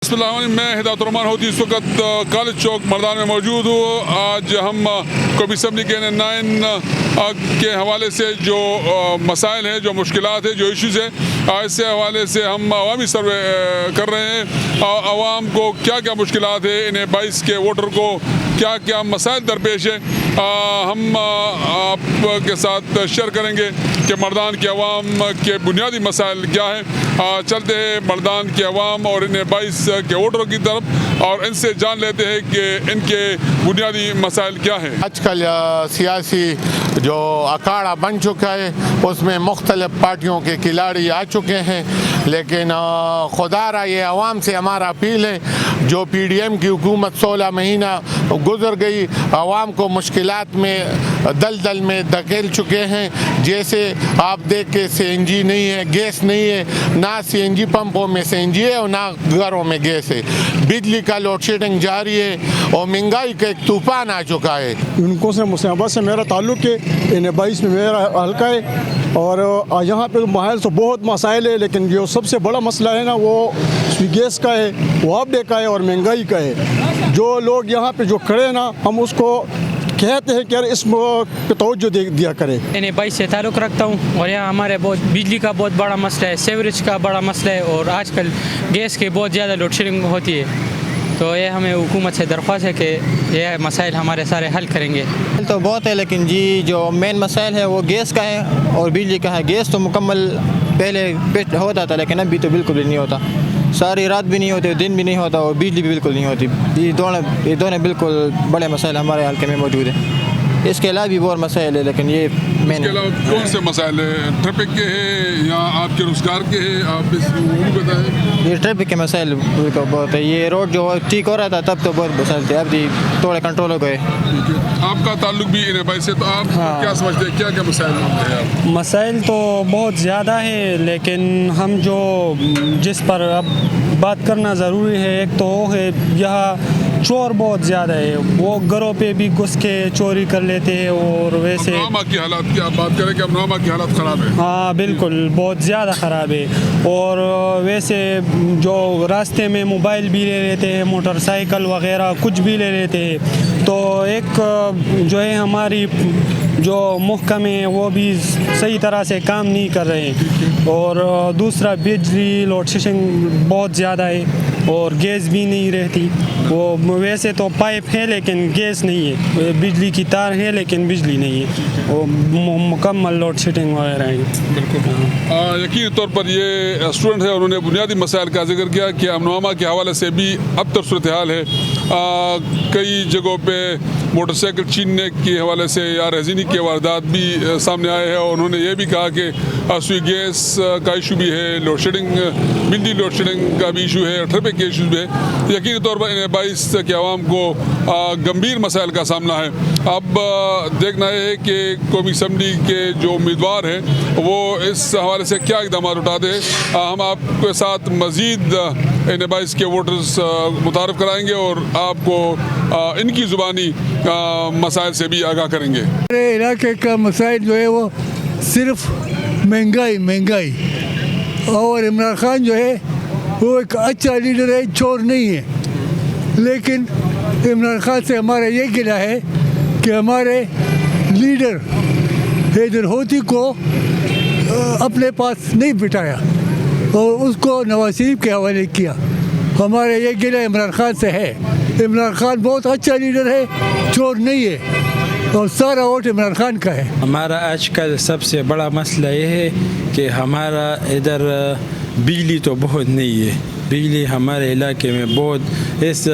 بسم اللہ الرحمن الرحیم، میں ہدایت الرحمان ہوتی اس وقت کالج چوک مردان میں موجود ہوں۔ آج ہم قومی اسمبلی کے 9 کے حوالے سے جو مسائل ہیں، جو مشکلات ہیں، جو ایشوز ہیں، اس سے حوالے سے ہم عوامی سروے کر رہے ہیں۔ عوام کو کیا کیا مشکلات ہیں، انہیں 22 کے ووٹر کو کیا کیا مسائل درپیش ہیں، ہم آپ کے ساتھ شیئر کریں گے کہ مردان کے عوام کے بنیادی مسائل کیا ہیں۔ چلتے ہیں مردان کے عوام اور انہیں 22 کے ووٹروں کی طرف اور ان سے جان لیتے ہیں کہ ان کے بنیادی مسائل کیا ہیں۔ آج کل سیاسی جو اکھاڑا بن چکا ہے، اس میں مختلف پارٹیوں کے کھلاڑی آ چکے ہیں، لیکن خدا را یہ عوام سے ہمارا اپیل ہے، جو پی ڈی ایم کی حکومت 16 مہینہ گزر گئی، عوام کو مشکلات میں دلدل میں دھکیل چکے ہیں۔ جیسے آپ دیکھ کے سی این جی نہیں ہے، گیس نہیں ہے، نہ سی این جی پمپوں میں سی این جی ہے اور نہ گھروں میں گیس ہے، بجلی کا لوڈ شیڈنگ جاری ہے اور مہنگائی کا ایک طوفان آ چکا ہے۔ ان کو سے مسلم آباد سے میرا تعلق ہے، ان 22 میں میرا حلقہ ہے، اور یہاں پہ محل تو بہت مسائل ہے، لیکن جو سب سے بڑا مسئلہ ہے نا، وہ گیس کا ہے، وابڈے کا ہے اور مہنگائی کا ہے۔ جو لوگ یہاں پہ جو کھڑے ہیں نا، ہم اس کو کہتے ہیں کہ یار اس پہ توجہ دیا کرے۔ میں 22 سے تعلق رکھتا ہوں اور یہاں ہمارے بجلی کا بہت بڑا مسئلہ ہے، سیوریج کا بڑا مسئلہ ہے اور آج کل گیس کی بہت زیادہ لوڈ شیڈنگ ہوتی ہے۔ تو یہ ہمیں حکومت سے درخواست ہے کہ یہ مسائل ہمارے سارے حل کریں گے۔ تو بہت ہے، لیکن جو مین مسائل ہے وہ گیس کا ہے اور بجلی کا ہے۔ گیس تو مکمل پہلے ہوتا تھا، لیکن ابھی تو بالکل بھی نہیں ہوتا، ساری رات بھی نہیں ہوتی، دن بھی نہیں ہوتا اور بجلی بھی بالکل نہیں ہوتی۔ یہ دونوں بالکل بڑے مسائل ہمارے حلقے میں موجود ہیں۔ اس کے علاوہ بھی بہت مسائل ہے، لیکن یہ مین۔ اس کے علاوہ کون سے مسائل ہیں؟ ٹریفک کے ہیں یا آپ کے روزگار کے ہیں؟ آپ اس وہ بھی بتائیں۔ یہ ٹریفک کے مسائل بہت ہے۔ یہ روڈ جو ٹھیک ہو رہا تھا تب تو بہت مسائل تھے، اب بھی تھوڑے کنٹرول ہو گئے۔ آپ کا تعلق بھی انہیں 22 سے، تو آپ کیا سمجھتے ہیں، کیا کیا مسائل ہیں آپ؟ مسائل تو بہت زیادہ ہے، لیکن ہم جس پر اب بات کرنا ضروری ہے، ایک تو وہ ہے یہاں چور بہت زیادہ ہے، وہ گھروں پہ بھی گھس کے چوری کر لیتے ہیں، اور ویسے امنامہ کی حالات کی آپ بات کریں کہ امنامہ کی حالت خراب ہے؟ ہاں بالکل، بہت زیادہ خراب ہے۔ اور ویسے جو راستے میں موبائل بھی لے لیتے ہیں، موٹر سائیکل وغیرہ کچھ بھی لے لیتے ہیں۔ تو ایک جو ہے ہماری جو محکمے ہیں وہ بھی صحیح طرح سے کام نہیں کر رہے ہیں، اور دوسرا بجلی لوڈ شیڈنگ بہت زیادہ ہے اور گیس بھی نہیں رہتی۔ وہ ویسے تو پائپ ہے لیکن گیس نہیں ہے، بجلی کی تار ہے لیکن بجلی نہیں ہے، وہ مکمل لوڈ شیڈنگ وغیرہ ہے۔ بالکل یقینی طور پر یہ اسٹوڈنٹ ہے، انہوں نے بنیادی مسائل کا ذکر کیا کہ امن و امان کے حوالے سے بھی اب تک صورتحال ہے۔ کئی جگہوں پہ موٹر سائیکل چھیننے کے حوالے سے یا رہزنی کے واردات بھی سامنے آئے ہیں، اور انہوں نے یہ بھی کہا کہ سوئی گیس کا ایشو بھی ہے، لوڈ شیڈنگ، بجلی لوڈ شیڈنگ کا بھی ایشو ہے، ٹریفک کے ایشوز بھی ہے۔ یقینی طور پر انہیں 22 کے عوام کو گمبھیر مسائل کا سامنا ہے۔ اب دیکھنا یہ ہے کہ قومی اسمبلی کے جو امیدوار ہیں وہ اس حوالے سے کیا اقدامات اٹھاتے ہیں۔ ہم آپ کے ساتھ مزید انہیں 22 کے ووٹرز متعارف کرائیں گے اور آپ کو ان کی زبانی مسائل سے بھی آگاہ کریں گے۔ میرے علاقے کا مسائل جو ہے وہ صرف مہنگائی اور عمران خان جو ہے وہ ایک اچھا لیڈر ہے، چور نہیں ہے، لیکن عمران خان سے ہمارا یہ گلہ ہے کہ ہمارے لیڈر حیدر ہوتی کو اپنے پاس نہیں بٹھایا اور اس کو نواز شریف کے حوالے کیا۔ ہمارا یہ گلہ عمران خان سے ہے۔ عمران خان بہت اچھا لیڈر ہے، چور نہیں ہے، اور سارا ووٹ عمران خان کا ہے۔ ہمارا آج کل سب سے بڑا مسئلہ یہ ہے کہ ہمارا ادھر بجلی تو بہت نہیں ہے۔ بجلی ہمارے علاقے میں بہت، اس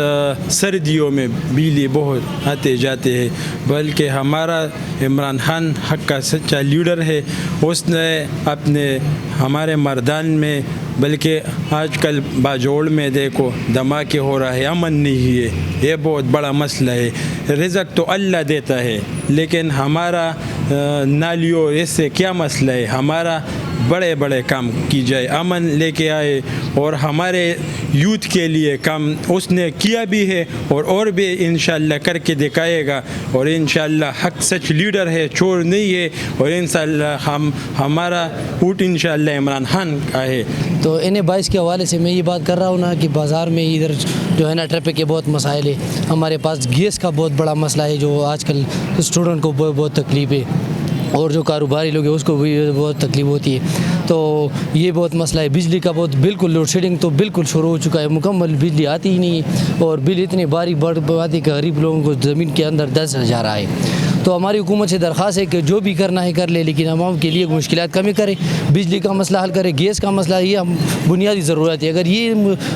سردیوں میں بجلی بہت آتے جاتے ہیں، بلکہ ہمارا عمران خان حق کا سچا لیڈر ہے۔ اس نے اپنے ہمارے مردان میں، بلکہ آج کل باجوڑ میں دیکھو دھماکے ہو رہا ہے، امن نہیں ہے، یہ بہت بڑا مسئلہ ہے۔ رزق تو اللہ دیتا ہے، لیکن ہمارا نالیوں اس سے کیا مسئلہ ہے؟ ہمارا بڑے بڑے کام کی جائے، امن لے کے آئے اور ہمارے یوتھ کے لیے کام اس نے کیا بھی ہے اور بھی انشاءاللہ کر کے دکھائے گا، اور انشاءاللہ حق سچ لیڈر ہے، چور نہیں ہے، اور انشاءاللہ ہمارا ووٹ انشاءاللہ عمران خان کا ہے۔ تو N22 کے حوالے سے میں یہ بات کر رہا ہوں نا کہ بازار میں ادھر جو ہے نا ٹریفک کے بہت مسائل ہے، ہمارے پاس گیس کا بہت بڑا مسئلہ ہے جو آج کل اسٹوڈنٹ کو بہت تکلیف ہے، اور جو کاروباری لوگ ہیں اس کو بھی بہت تکلیف ہوتی ہے، تو یہ بہت مسئلہ ہے۔ بجلی کا بہت بالکل لوڈ شیڈنگ تو بالکل شروع ہو چکا ہے، مکمل بجلی آتی ہی نہیں ہے، اور بل اتنے باری آتی کہ غریب لوگوں کو زمین کے اندر دس جا رہا ہے۔ تو ہماری حکومت سے درخواست ہے کہ جو بھی کرنا ہے کر لے، لیکن عوام کے لیے مشکلات کمی کرے، بجلی کا مسئلہ حل کرے، گیس کا مسئلہ، یہ ہم بنیادی ضرورت ہے۔ اگر یہ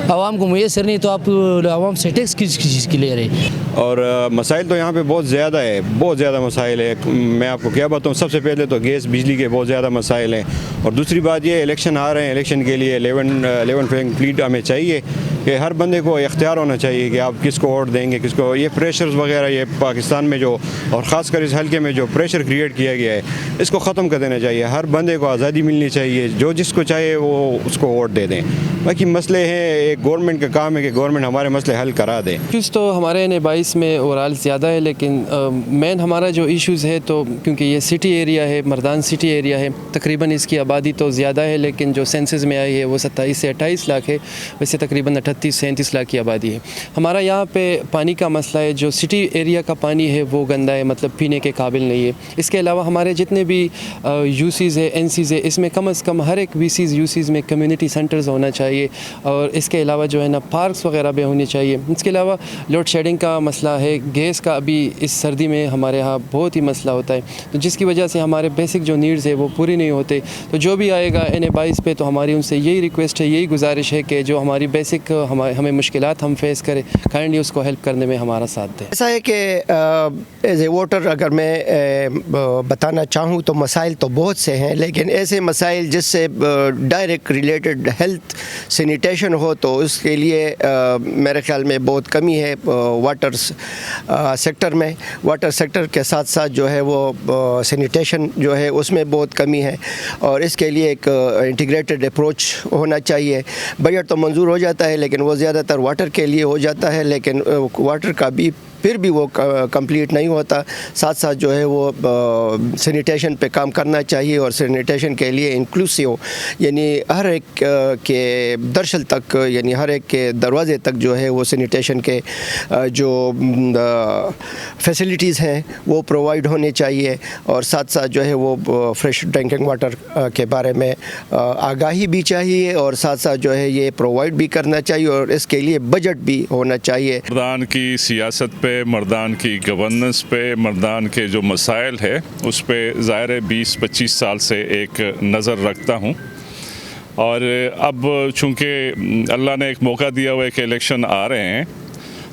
عوام کو میسر نہیں تو آپ عوام سے ٹیکس کس چیز کی لے رہے؟ اور مسائل تو یہاں پہ بہت زیادہ ہے، بہت زیادہ مسائل ہے۔ میں آپ کو کیا بتاؤں، سب سے پہلے تو گیس بجلی کے بہت زیادہ مسائل ہیں، اور دوسری بات یہ الیکشن آ رہے ہیں، الیکشن کے لیے لیون پلینگ فیلڈ ہمیں چاہیے کہ ہر بندے کو اختیار ہونا چاہیے کہ آپ کس کو ووٹ دیں گے، کس کو۔ یہ پریشرز وغیرہ یہ پاکستان میں جو، اور خاص کر اس حلقے میں جو پریشر کریٹ کیا گیا ہے، اس کو ختم کر دینا چاہیے۔ ہر بندے کو آزادی ملنی چاہیے، جو جس کو چاہے وہ اس کو ووٹ دے دیں۔ باقی مسئلے ہیں، ایک گورنمنٹ کا کام ہے کہ گورنمنٹ ہمارے مسئلے حل کرا دے۔ ایشوز تو ہمارے N22 میں اوورال زیادہ ہے، لیکن مین ہمارا جو ایشوز ہے تو کیونکہ یہ سٹی ایریا ہے، مردان سٹی ایریا ہے، تقریباً اس کی آبادی تو زیادہ ہے، لیکن جو سینسز میں آئی ہے وہ 27 سے 28 لاکھ ہے، ویسے تقریباً 38 سے 37 لاکھ کی آبادی ہے۔ ہمارا یہاں پہ پانی کا مسئلہ ہے، جو سٹی ایریا کا پانی ہے وہ گندا ہے، مطلب پینے کے قابل نہیں ہے۔ اس کے علاوہ ہمارے جتنے بھی یو سیز ہے، این سیز ہے، اس میں کم از کم ہر ایک وی سیز یو سیز میں کمیونٹی سینٹرز ہونا چاہیے، اور اس کے علاوہ جو ہے نا پارکس وغیرہ بھی ہونی چاہیے۔ اس کے علاوہ لوڈ شیڈنگ کا مسئلہ ہے، گیس کا ابھی اس سردی میں ہمارے یہاں بہت ہی مسئلہ ہوتا ہے، تو جس کی وجہ سے ہمارے بیسک جو نیڈز ہے وہ پوری نہیں ہوتے۔ تو جو بھی آئے گا N22 پہ تو ہماری ان سے یہی ریکویسٹ ہے، یہی گزارش ہے کہ جو ہماری بیسک ہمیں مشکلات ہم فیس کریں، کائنڈلی اس کو ہیلپ کرنے میں ہمارا ساتھ دیں۔ ایسا ہے کہ ایز اے ووٹر اگر میں بتانا چاہوں تو مسائل تو بہت سے ہیں، لیکن ایسے مسائل جس سے ڈائریکٹ ریلیٹڈ ہیلتھ سینیٹیشن ہو تو اس کے لیے میرے خیال میں بہت کمی ہے واٹر سیکٹر میں۔ واٹر سیکٹر کے ساتھ ساتھ جو ہے وہ سینیٹیشن جو ہے اس میں بہت کمی ہے، اور اس کے لیے ایک انٹیگریٹڈ اپروچ ہونا چاہیے۔ بجٹ تو منظور ہو جاتا ہے لیکن وہ زیادہ تر واٹر کے لیے ہو جاتا ہے، لیکن واٹر کا بھی پھر بھی وہ کمپلیٹ نہیں ہوتا۔ ساتھ ساتھ جو ہے وہ سینیٹیشن پہ کام کرنا چاہیے، اور سینیٹیشن کے لیے انکلوسیو، یعنی ہر ایک کے درشل تک، یعنی ہر ایک کے دروازے تک جو ہے وہ سینیٹیشن کے جو فیسلٹیز ہیں وہ پرووائڈ ہونے چاہیے، اور ساتھ ساتھ جو ہے وہ فریش ڈرنکنگ واٹر کے بارے میں آگاہی بھی چاہیے، اور ساتھ ساتھ جو ہے یہ پرووائڈ بھی کرنا چاہیے، اور اس کے لیے بجٹ بھی ہونا چاہیے۔ مردان کی سیاست پہ، مردان کی گورننس پہ، مردان کے جو مسائل ہے اس پہ ظاہر 20-25 سال سے ایک نظر رکھتا ہوں، اور اب چونکہ اللہ نے ایک موقع دیا ہوا ہے کہ الیکشن آ رہے ہیں،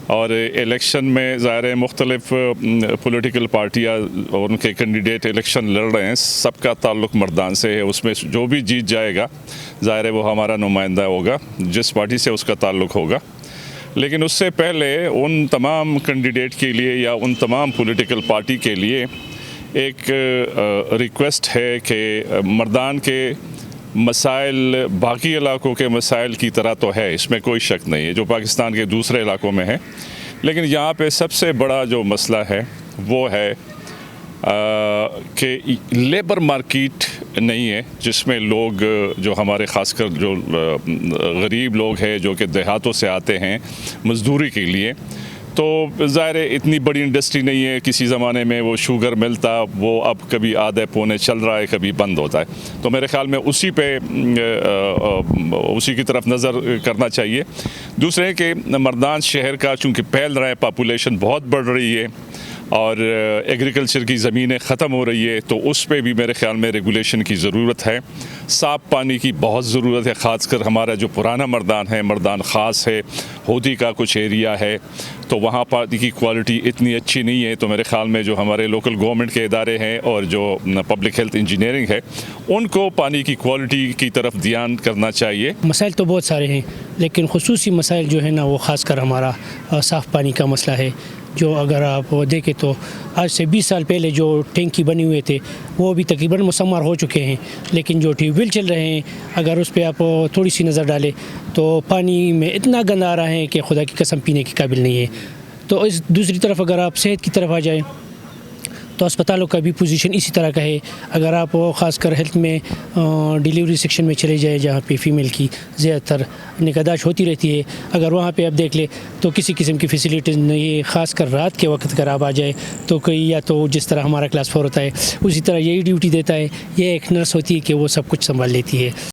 اور الیکشن میں ظاہر مختلف پولیٹیکل پارٹیاں اور ان کے کینڈیڈیٹ الیکشن لڑ رہے ہیں، سب کا تعلق مردان سے ہے۔ اس میں جو بھی جیت جائے گا ظاہر وہ ہمارا نمائندہ ہوگا، جس پارٹی سے اس کا تعلق ہوگا۔ لیکن اس سے پہلے ان تمام کینڈیڈیٹ کے لیے یا ان تمام پولیٹیکل پارٹی کے لیے ایک ریکویسٹ ہے کہ مردان کے مسائل باقی علاقوں کے مسائل کی طرح تو ہے، اس میں کوئی شک نہیں ہے، جو پاکستان کے دوسرے علاقوں میں ہے، لیکن یہاں پہ سب سے بڑا جو مسئلہ ہے وہ ہے کہ لیبر مارکیٹ نہیں ہے، جس میں لوگ جو ہمارے خاص کر جو غریب لوگ ہیں جو کہ دیہاتوں سے آتے ہیں مزدوری کے لیے، تو ظاہر اتنی بڑی انڈسٹری نہیں ہے۔ کسی زمانے میں وہ شوگر ملتا، وہ اب کبھی آدھے پونے چل رہا ہے، کبھی بند ہوتا ہے، تو میرے خیال میں اسی پہ اسی کی طرف نظر کرنا چاہیے۔ دوسرے کہ مردان شہر کا چونکہ پھیل رہا ہے، پاپولیشن بہت بڑھ رہی ہے، اور ایگریکلچر کی زمینیں ختم ہو رہی ہے، تو اس پہ بھی میرے خیال میں ریگولیشن کی ضرورت ہے۔ صاف پانی کی بہت ضرورت ہے، خاص کر ہمارا جو پرانا مردان ہے، مردان خاص ہے، ہودی کا کچھ ایریا ہے، تو وہاں پانی کی کوالٹی اتنی اچھی نہیں ہے، تو میرے خیال میں جو ہمارے لوکل گورنمنٹ کے ادارے ہیں اور جو پبلک ہیلتھ انجینئرنگ ہے، ان کو پانی کی کوالٹی کی طرف دھیان کرنا چاہیے۔ مسائل تو بہت سارے ہیں، لیکن خصوصی مسائل جو ہے نا وہ خاص کر ہمارا صاف پانی کا مسئلہ ہے۔ جو اگر آپ دیکھیں تو آج سے 20 سال پہلے جو ٹینکی بنے ہوئے تھے وہ بھی تقریباً مسمار ہو چکے ہیں، لیکن جو ٹیوب ویل چل رہے ہیں اگر اس پہ آپ تھوڑی سی نظر ڈالیں تو پانی میں اتنا گند آ رہا ہے کہ خدا کی قسم پینے کے قابل نہیں ہے۔ تو اس دوسری طرف اگر آپ صحت کی طرف آ جائیں تو اسپتالوں کا بھی پوزیشن اسی طرح کا ہے۔ اگر آپ خاص کر ہیلتھ میں ڈیلیوری سیکشن میں چلے جائیں جہاں پہ فیمیل کی زیادہ تر نگہداشت ہوتی رہتی ہے، اگر وہاں پہ آپ دیکھ لیں تو کسی قسم کی فیسیلیٹیز نہیں ہے۔ خاص کر رات کے وقت اگر آپ آ جائے تو کوئی یا تو جس طرح ہمارا کلاس 4 ہوتا ہے اسی طرح یہی ڈیوٹی دیتا ہے، یہ ایک نرس ہوتی ہے کہ وہ سب کچھ سنبھال لیتی ہے۔